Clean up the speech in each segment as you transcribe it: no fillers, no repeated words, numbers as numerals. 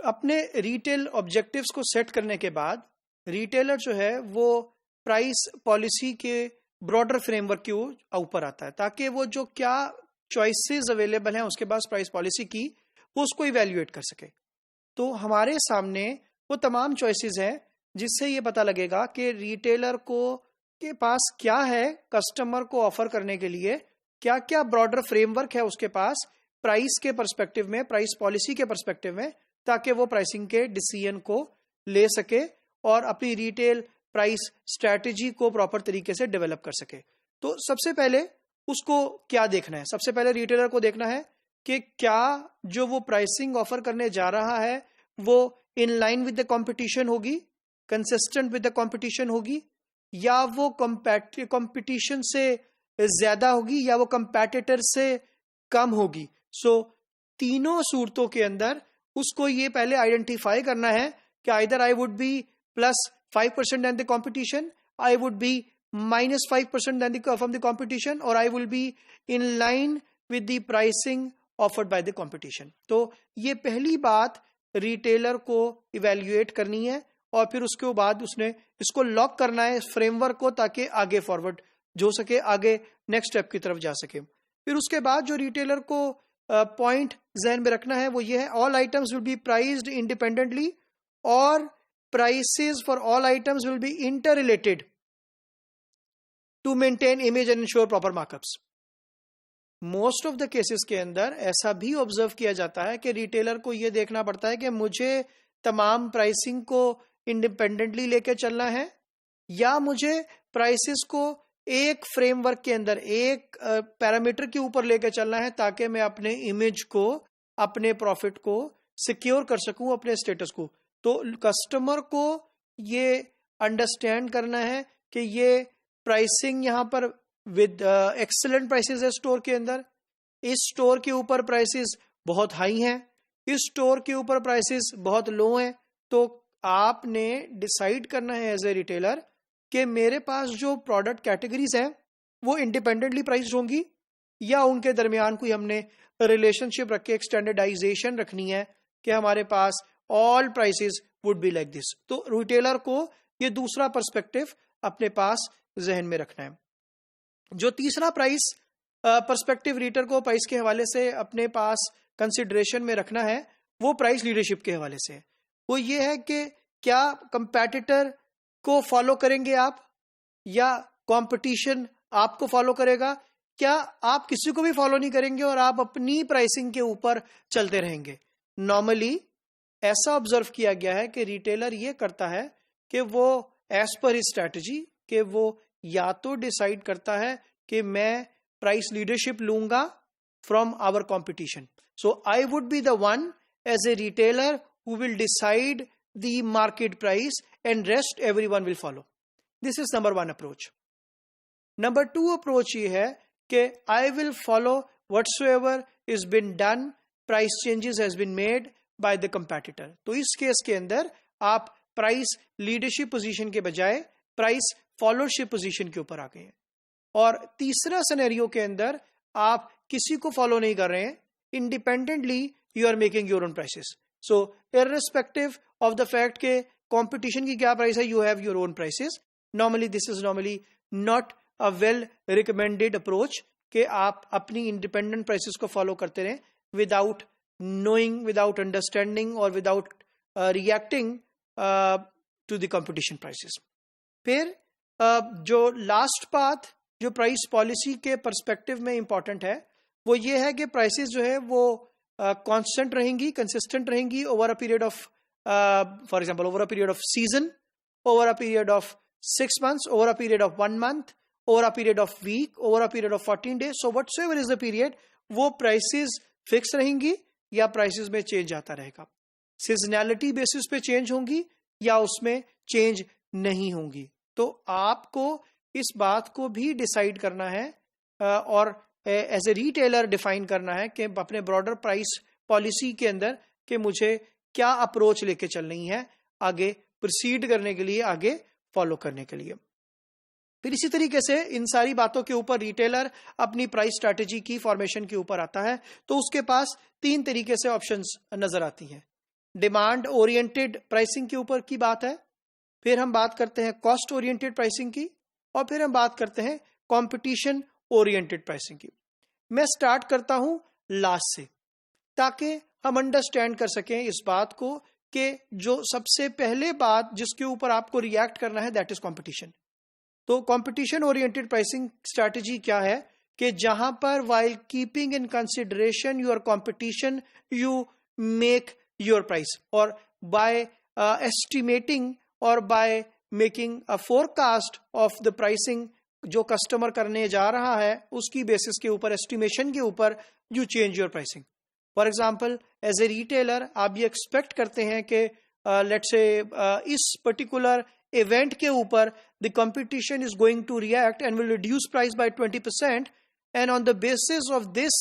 अपने retail objectives को set करने के बाद रिटेलर जो है वो प्राइस पॉलिसी के ब्रॉडर फ्रेमवर्क के ऊपर आता है, ताकि वो जो क्या चॉइसेस अवेलेबल हैं उसके पास प्राइस पॉलिसी की, वो उसको इवेल्युएट कर सके। तो हमारे सामने वो तमाम चॉइसेस हैं जिससे ये पता लगेगा कि रिटेलर को के पास क्या है कस्टमर को ऑफर करने के लिए, क्या क्या ब्रॉडर फ्रेमवर्क है उसके पास प्राइस के पर्सपेक्टिव में, प्राइस पॉलिसी के पर्सपेक्टिव में, ताकि वो प्राइसिंग के डिसीजन को ले सके और अपनी रिटेल प्राइस स्ट्रैटेजी को प्रॉपर तरीके से डेवलप कर सके। तो सबसे पहले उसको क्या देखना है? सबसे पहले रिटेलर को देखना है कि क्या जो वो प्राइसिंग ऑफर करने जा रहा है वो in line with the competition होगी, कंसिस्टेंट विद द कंपटीशन होगी, या वो कंपटीशन से ज्यादा होगी, या वो कंपेटिटर से कम होगी। सो तीनों सूरतों के अंदर उसको ये पहले आइडेंटिफाई करना है कि either I would B +5% than the competition, I would be -5% than from the competition, or I will be in line with the pricing offered by the competition। तो ये पहली बात रिटेलर को इवेल्युएट करनी है और फिर उसके बाद उसने इसको लॉक करना है इस फ्रेमवर्क को, ताकि आगे फॉरवर्ड जो सके, आगे नेक्स्ट स्टेप की तरफ जा सके। फिर उसके बाद जो रिटेलर को पॉइंट जहन में रखना है वो ये है, all items will be priced independently और prices for all items will be interrelated to maintain image and ensure proper markups। Most of the cases के अंदर ऐसा भी ऑब्जर्व किया जाता है कि रिटेलर को यह देखना पड़ता है कि मुझे तमाम प्राइसिंग को इंडिपेंडेंटली लेके चलना है, या मुझे प्राइसेस को एक फ्रेमवर्क के अंदर, एक पैरामीटर के ऊपर लेके चलना है, ताकि मैं अपने इमेज को, अपने प्रॉफिट को सिक्योर कर सकूं, अपने स्टेटस को। तो कस्टमर को ये अंडरस्टैंड करना है कि ये प्राइसिंग यहाँ पर विद एक्सेलेंट प्राइसेस है स्टोर के अंदर, इस स्टोर के ऊपर प्राइसेस बहुत हाई हैं, इस स्टोर के ऊपर प्राइसेस बहुत लो हैं। तो आपने डिसाइड करना है एज ए रिटेलर कि मेरे पास जो प्रोडक्ट कैटेगरीज हैं वो इंडिपेंडेंटली प्राइस्ड होंगी, या उनके दरमियान कोई हमने रिलेशनशिप रख के एक स्टैंडर्डाइजेशन रखनी है कि हमारे पास all prices would be like this. तो रिटेलर को ये दूसरा पर्सपेक्टिव अपने पास जहन में रखना है। जो तीसरा प्राइस पर्सपेक्टिव रीडर को प्राइस के हवाले से अपने पास कंसिडरेशन में रखना है वो प्राइस लीडरशिप के हवाले से है। वो ये है कि क्या कंपेटिटर को फॉलो करेंगे आप, या कंपटीशन आपको फॉलो करेगा? क्या आप किसी को भी फॉलो नहीं करेंगे और आप अपनी प्राइसिंग के ऊपर चलते रहेंगे? नॉर्मली ऐसा ऑब्जर्व किया गया है कि रिटेलर ये करता है कि वो एज पर हिज स्ट्रैटेजी कि वो या तो डिसाइड करता है कि मैं प्राइस लीडरशिप लूंगा from our competition, so I would be the one as a retailer who will decide the market price and rest everyone will follow. This is number 1 approach. Number 2 approach ये है कि I will follow whatsoever is been done, price changes has been made by the competitor. तो इस case के अंदर आप price leadership position के बजाय प्राइस फॉलोशिप पोजीशन के ऊपर आ गए हैं। और तीसरा सिनेरियो के अंदर आप किसी को फॉलो नहीं कर रहे हैं, independently you are making your own prices. So irrespective of the fact के कंपटीशन की क्या प्राइस है, you have your own prices. Normally this is normally not a well recommended approach कि आप अपनी इंडिपेंडेंट प्राइसेस को फॉलो करते रहें without knowing, without understanding or without reacting to the competition prices। फिर जो लास्ट पाथ जो प्राइस पॉलिसी के पर्सपेक्टिव में इंपॉर्टेंट है वो ये है कि प्राइसेस जो है वो कांस्टेंट रहेंगी, कंसिस्टेंट रहेंगी over a period of, for example over a period of season, over a period of 6 months, over a period of 1 month, over a period of week, over a period of 14 days। So whatsoever is the period, वो prices fix रहेंगी या prices में change आता रहेगा, seasonality basis पे change होंगी या उसमें चेंज नहीं होंगी। तो आपको इस बात को भी डिसाइड करना है और एज ए रिटेलर डिफाइन करना है कि अपने ब्रॉडर प्राइस पॉलिसी के अंदर कि मुझे क्या अप्रोच लेके चलनी है आगे प्रोसीड करने के लिए, आगे फॉलो करने के लिए। फिर इसी तरीके से इन सारी बातों के ऊपर रिटेलर अपनी प्राइस स्ट्रैटेजी की फॉर्मेशन के ऊपर आता है। तो उसके पास 3 तरीके से ऑप्शंस नजर आती हैं। डिमांड ओरिएंटेड प्राइसिंग के ऊपर की बात है, फिर हम बात करते हैं कॉस्ट ओरिएंटेड प्राइसिंग की, और फिर हम बात करते हैं कंपटीशन ओरिएंटेड प्राइसिंग की। मैं स्टार्ट करता हूं लास्ट से, ताकि हम अंडरस्टैंड कर सकें इस बात को कि जो सबसे पहले बात जिसके ऊपर आपको रिएक्ट करना है दैट इज कंपटीशन। तो कंपटीशन ओरिएंटेड प्राइसिंग स्ट्रैटेजी क्या है कि जहां पर while keeping in consideration your competition you make your price, और बाय एस्टिमेटिंग और by making a forecast of the pricing जो कस्टमर करने जा रहा है उसकी बेसिस के ऊपर, एस्टिमेशन के ऊपर you change your pricing. For example as a retailer आप ये एक्सपेक्ट करते हैं कि लेट्स से इस पर्टिकुलर इवेंट के ऊपर the competition is going to react and will reduce price by 20%, and on the basis of this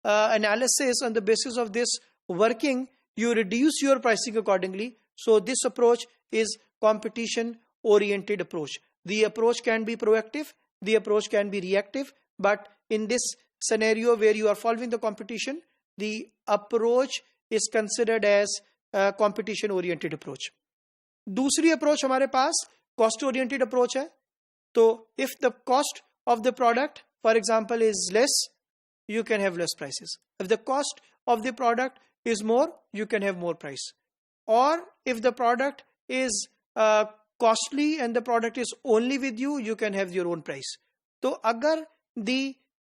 analysis, on the basis of this working, you reduce your pricing accordingly. So this approach is competition oriented approach. The approach can be proactive, the approach can be reactive, but in this scenario where you are following the competition, the approach is considered as a competition oriented approach. दूसरी approach हमारे पास cost oriented approach है. तो if the cost of the product, for example, is less, you can have less prices. If the cost of the product is more, you can have more price. Or if the product is costly and the product is only with you, you can have your own price. तो अगर the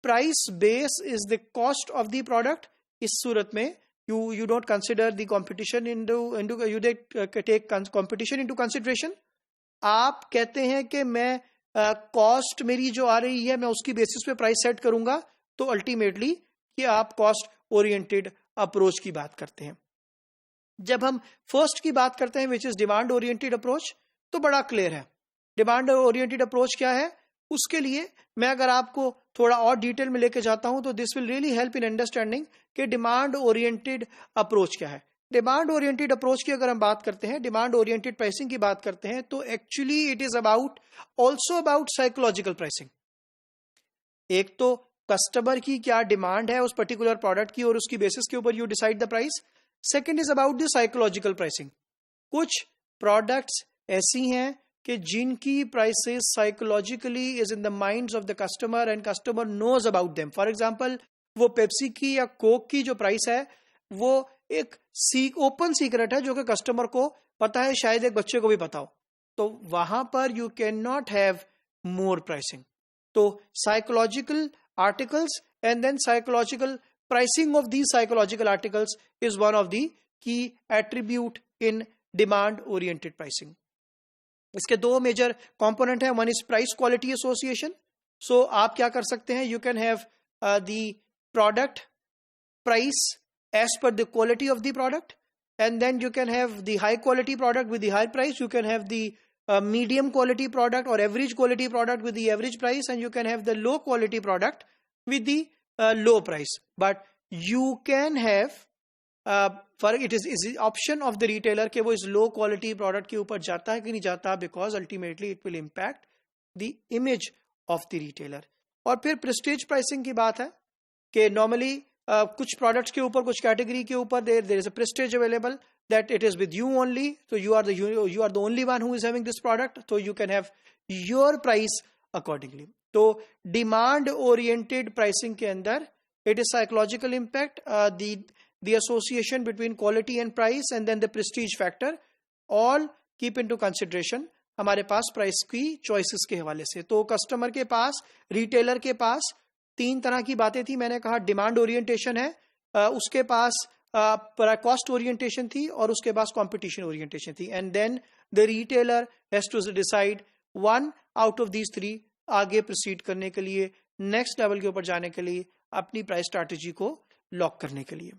price base is the cost of the product, इस सूरत में you don't consider the competition you take competition into consideration. आप कहते हैं कि मैं cost मेरी जो आ रही है मैं उसकी बेसिस पे प्राइस सेट करूंगा, तो अल्टीमेटली कि आप कॉस्ट ओरिएंटेड अप्रोच की बात करते हैं। जब हम फर्स्ट की बात करते हैं which is demand oriented approach, तो बड़ा क्लियर है डिमांड ओरिएंटेड अप्रोच क्या है। उसके लिए मैं अगर आपको थोड़ा और डिटेल में लेके जाता हूं तो this will really help in understanding कि डिमांड ओरिएंटेड अप्रोच क्या है। डिमांड ओरिएंटेड अप्रोच की अगर हम बात करते हैं, डिमांड ओरिएंटेड प्राइसिंग की बात करते हैं, तो actually it is about also about psychological pricing. एक तो कस्टमर की क्या डिमांड है उस पर्टिकुलर प्रोडक्ट की और उसकी बेसिस के ऊपर you decide the price. Second is about the psychological pricing. कुछ प्रोडक्ट्स ऐसी हैं कि जिनकी prices psychologically is in the minds of the customer and customer knows about them. For example वो पेप्सी की या कोक की जो प्राइस है वो एक ओपन सीक्रेट है जो कि कस्टमर को पता है, शायद एक बच्चे को भी पता हो, तो वहां पर you can not have more pricing. तो psychological articles and then psychological pricing of these psychological articles is one of the key attribute in demand oriented pricing. इसके दो मेजर कंपोनेंट है, one is price quality association. So आप क्या कर सकते हैं, you can have the product price as per the quality of the product, and then you can have the high quality product with the high price, you can have the medium quality product or average quality product with the average price, and you can have the low quality product with the low price. But you can have for it is option of the retailer कि वो इस low quality product के ऊपर जाता है कि नहीं जाता, because ultimately it will impact the image of the retailer. और फिर prestige pricing की बात है कि normally कुछ प्रोडक्ट्स के ऊपर, कुछ कैटेगरी के ऊपर there is a prestige available that it is with you only, so you are the only one who is having this product, so you can have your price accordingly. तो demand oriented pricing के अंदर it is psychological impact, the association between quality and price, and then the prestige factor, all keep into consideration हमारे पास price की choices के हवाले से। तो customer के पास, रिटेलर के पास तीन तरह की बातें थी। मैंने कहा डिमांड ओरिएंटेशन है, उसके पास कॉस्ट ओरिएंटेशन थी, और उसके पास कंपटीशन ओरिएंटेशन थी, and then the retailer has to decide one out of these three आगे प्रोसीड करने के लिए, नेक्स्ट लेवल के ऊपर जाने के लिए, अपनी प्राइस स्ट्रैटेजी को लॉक करने के लिए।